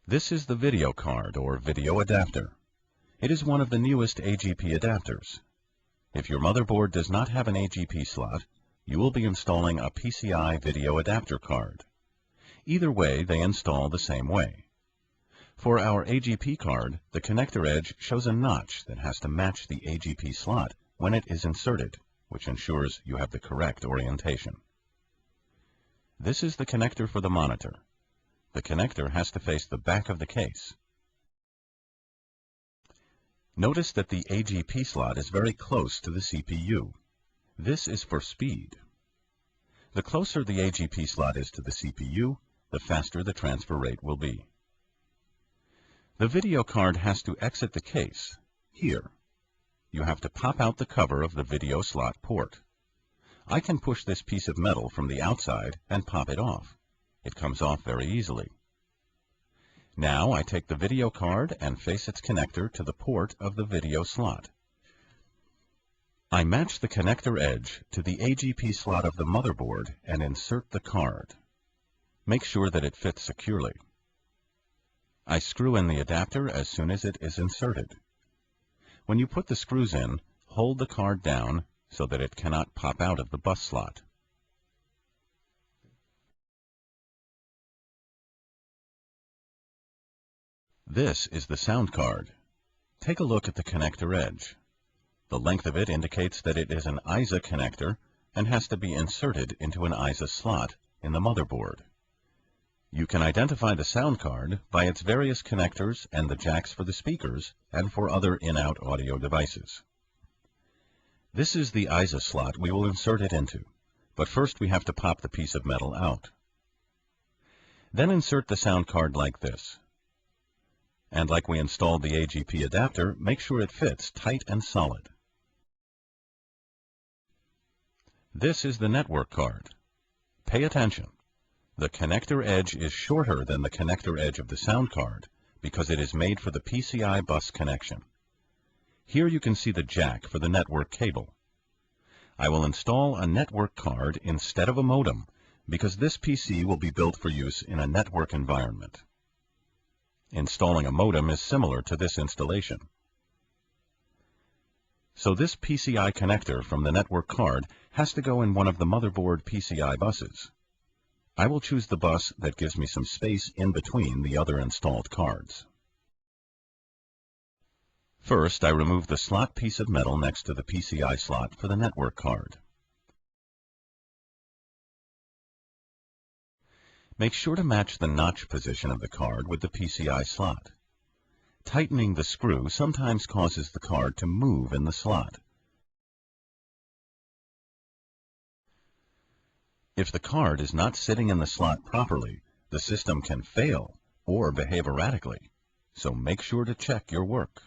This is the video card or video adapter. It is one of the newest AGP adapters. If your motherboard does not have an AGP slot, you will be installing a PCI video adapter card. Either way, they install the same way. For our AGP card, the connector edge shows a notch that has to match the AGP slot when it is inserted, which ensures you have the correct orientation. This is the connector for the monitor. The connector has to face the back of the case. Notice that the AGP slot is very close to the CPU. This is for speed. The closer the AGP slot is to the CPU, the faster the transfer rate will be. The video card has to exit the case, here. You have to pop out the cover of the video slot port. I can push this piece of metal from the outside and pop it off. It comes off very easily. Now I take the video card and face its connector to the port of the video slot. I match the connector edge to the AGP slot of the motherboard and insert the card. Make sure that it fits securely. I screw in the adapter as soon as it is inserted. When you put the screws in, hold the card down so that it cannot pop out of the bus slot. This is the sound card. Take a look at the connector edge. The length of it indicates that it is an ISA connector and has to be inserted into an ISA slot in the motherboard. You can identify the sound card by its various connectors and the jacks for the speakers and for other in-out audio devices. This is the ISA slot we will insert it into, but first we have to pop the piece of metal out. Then insert the sound card like this. And like we installed the AGP adapter, make sure it fits tight and solid. This is the network card. Pay attention. The connector edge is shorter than the connector edge of the sound card because it is made for the PCI bus connection. Here you can see the jack for the network cable. I will install a network card instead of a modem because this PC will be built for use in a network environment. Installing a modem is similar to this installation. So this PCI connector from the network card has to go in one of the motherboard PCI buses. I will choose the bus that gives me some space in between the other installed cards. First, I remove the slot piece of metal next to the PCI slot for the network card. Make sure to match the notch position of the card with the PCI slot. Tightening the screw sometimes causes the card to move in the slot. If the card is not sitting in the slot properly, the system can fail or behave erratically, so make sure to check your work.